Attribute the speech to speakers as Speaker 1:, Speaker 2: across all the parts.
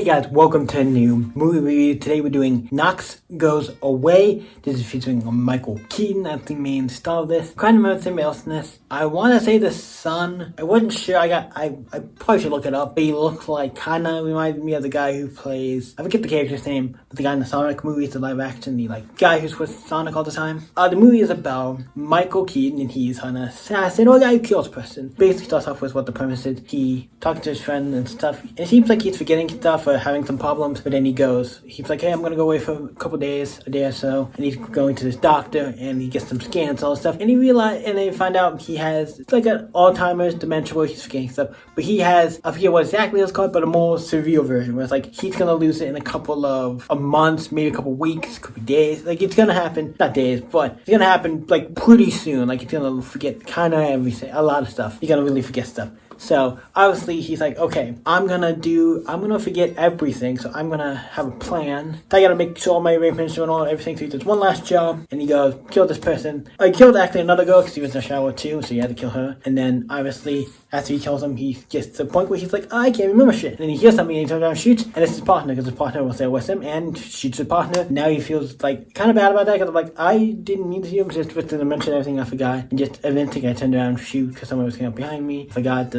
Speaker 1: guys, welcome to a new movie review. Today we're doing Knox Goes Away. This is featuring Michael Keaton as the main star of this. Kind of remember something else in this. I want to say the son. I wasn't sure. I probably should look it up. But he looked like, kind of reminded me of the guy who plays, I forget the character's name, but the guy in the Sonic movies, the live action, the guy who's with Sonic all the time. The movie is about Michael Keaton, and he's an assassin or a guy who kills a person. Basically starts off with what the premise is. He talks to his friend and stuff. It seems like he's forgetting stuff or having some problems, but then he's like, hey, I'm gonna go away for a couple days, a day or so, and he's going to this doctor, and he gets some scans and all this stuff, and they find out he has, it's like an Alzheimer's, dementia, where he's forgetting stuff, but he has, I forget what exactly it's called, but a more severe version, where it's like, he's gonna lose it in a couple of months, maybe a couple weeks, could be days, like, it's gonna happen, not days, but it's gonna happen, like, pretty soon, like, he's gonna forget kind of everything, a lot of stuff, he's gonna really forget stuff. So, obviously, he's like, okay, I'm gonna forget everything, so I'm gonna have a plan. I gotta make sure all my arrangements and all everything, so he does one last job, and he goes, kill this person. I killed actually another girl, because he was in the shower too, so he had to kill her. And then, obviously, after he kills him, he gets to the point where he's like, I can't remember shit. And then he hears something, and he turns around and shoots, and it's his partner, because his partner was there with him, and shoots his partner. Now he feels, like, kind of bad about that, because I'm like, I didn't mean to shoot him, just with the mention everything, I forgot. And just eventually I turned around and shoot, because someone was coming up behind me, forgot,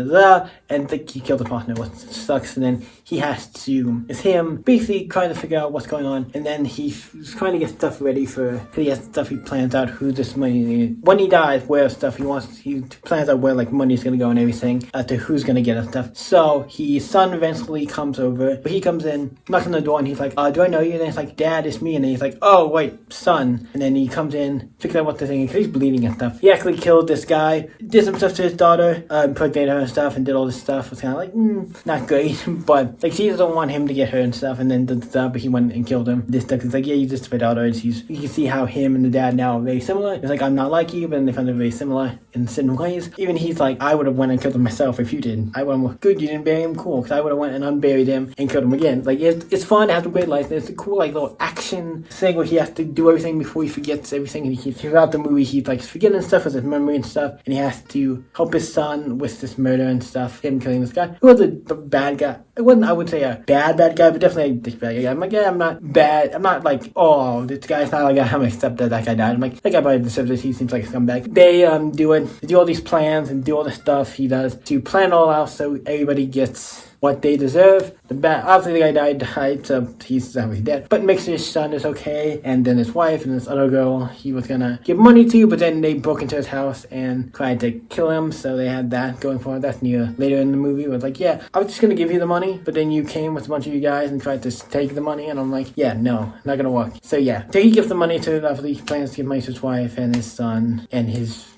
Speaker 1: and think he killed the partner, which sucks. And then it's him basically trying to figure out what's going on, and then he's trying to get stuff ready because he has stuff he plans out who this money is. When he dies, where stuff he plans out where like money's gonna go and everything, to who's gonna get his stuff. So his son eventually comes over, but he comes in, knocks on the door, and he's like, do I know you? And then it's like, Dad, it's me. And then he's like, oh wait, son. And then he comes in, figures out what the thing is, because he's bleeding and stuff. He actually killed this guy, did some stuff to his daughter, impregnated her and stuff, and did all this stuff. Was kind of like, not great, but like she doesn't want him to get her and stuff, and then but he went and killed him. This stuff is like, yeah, you just my daughter. And you can see how him and the dad now are very similar. It's like, I'm not like you, but then they found them very similar in certain ways. Even he's like, I would have went and killed him myself if you did. I would have, good, you didn't bury him, cool, because I would have went and unburied him and killed him again. Like, it's fun to have the great life. It's a cool like little action thing where he has to do everything before he forgets everything, and he keeps throughout the movie he's like forgetting stuff with his memory and stuff, and he has to help his son with this murder and stuff, him killing this guy who was a bad guy. It wasn't, I would say, a bad guy, but definitely a bad guy. I'm like, yeah, I'm not bad. I'm not like, oh, this guy's not like, I'm gonna accept that guy died. I'm like, that guy probably deserves this. He seems like a scumbag. They do all these plans and do all the stuff he does to plan all out so everybody gets what they deserve. Obviously the guy died, so he's obviously dead. But makes sure his son is okay, and then his wife and this other girl he was gonna give money to, but then they broke into his house and tried to kill him, so they had that going for it. That's later in the movie, where it's like, yeah, I was just gonna give you the money, but then you came with a bunch of you guys and tried to take the money, and I'm like, yeah, no, not gonna work. So yeah, so he gives the money to, obviously he plans to give money to his wife and his son, and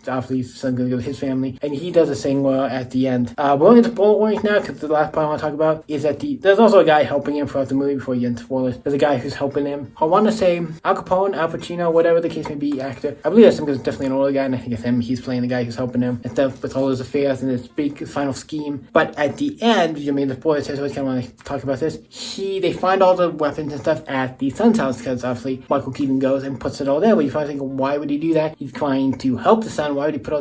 Speaker 1: obviously his son's gonna go to his family, and he does a thing where at the end, we're only into spoiler warnings now, because the last part I want to talk about is that there's also a guy helping him throughout the movie before you get into spoilers. There's a guy who's helping him. I want to say Al Capone, Al Pacino, whatever the case may be, actor. I believe that's him because it's definitely an older guy, and I think it's him. He's playing the guy who's helping him and stuff with all his affairs and this big final scheme. But at the end, the spoilers, so I always kind of want to talk about this. They find all the weapons and stuff at the son's house, because obviously Michael Keaton goes and puts it all there. But you finally think, why would he do that? He's trying to help the son. Why would he put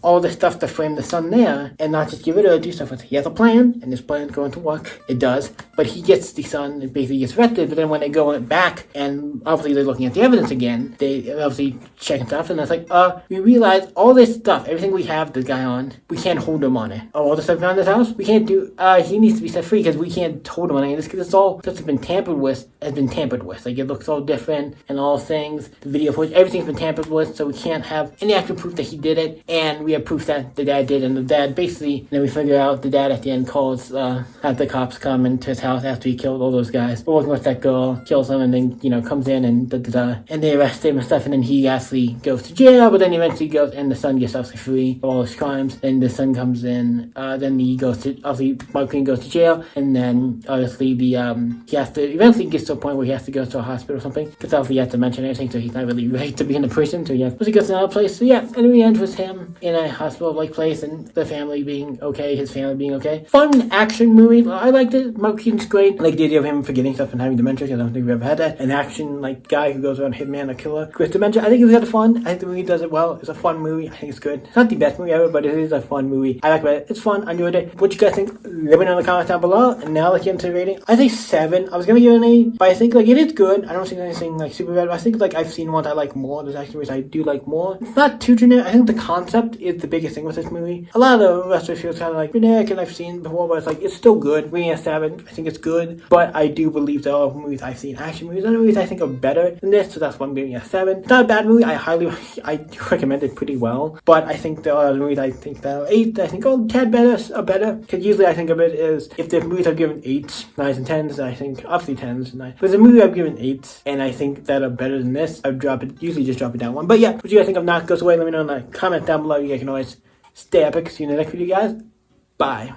Speaker 1: all the stuff to frame the son there and not just give it or do stuff with it? He has a plan, and this plan's going to work. It does, but he gets the son and basically gets arrested. But then when they go back, and obviously they're looking at the evidence again, they obviously checking stuff, and it's like, we realize all this stuff, everything we have this guy on, we can't hold him on it. All the stuff around this house, we can't do. He needs to be set free because we can't hold him on it. This all stuff has been tampered with. Like, it looks all different and all things. The video footage, everything's been tampered with, so we can't have any actual proof that he did it. And we have proof that the dad did, and the dad basically. Then we figure out the dad at the end calls, have the cops come into his house after he killed all those guys. We're working with that girl, kills him, and then, comes in and and they arrest him and stuff, and then he actually goes to jail, but then he eventually goes, and the son gets obviously free of all his crimes. Then the son comes in, then he goes to, obviously, Michael Keaton goes to jail, and then, obviously, he has to, eventually gets to a point where he has to go to a hospital or something, because obviously he has to mention everything, so he's not really ready to be in the prison, so he goes to another place. So yeah, and we end with him in a hospital-like place, and the family being okay, his family being okay. Fun action action movie. I liked it. Michael Keaton's great. I like the idea of him forgetting stuff and having dementia, because I don't think we've ever had that. An action like guy who goes around hitman or killer with dementia. I think it's kind of fun. I think the movie does it well. It's a fun movie. I think it's good. It's not the best movie ever, but it is a fun movie. I like it. It's fun. I enjoyed it. What you guys think? Let me know in the comments down below. And now let's get into the rating. I think 7. I was gonna give it an 8, but I think like it is good. I don't think anything like super bad. I think like I've seen ones I like more. There's action movies I do like more. It's not too generic. I think the concept is the biggest thing with this movie. A lot of the rest of it feels kind of like generic and I've seen before, but it's like it's still good. Rating a 7. I think it's good, but I do believe there are movies I've seen, action movies, and movies I think are better than this. So that's why I'm giving it a 7. It's not a bad movie. I recommend it pretty well, but I think there are movies I think that are 8 that I think are a tad better, because usually I think of it as if the movies I've given 8s, 9s, and 10s, I think obviously 10s, 9s. But the movie I've given 8s, and I think that are better than this, I'd usually just drop it down 1. But yeah, what you guys think of Knock Goes Away? Let me know in the comment down below. You guys can always stay epic. See you in the next video, guys. Bye.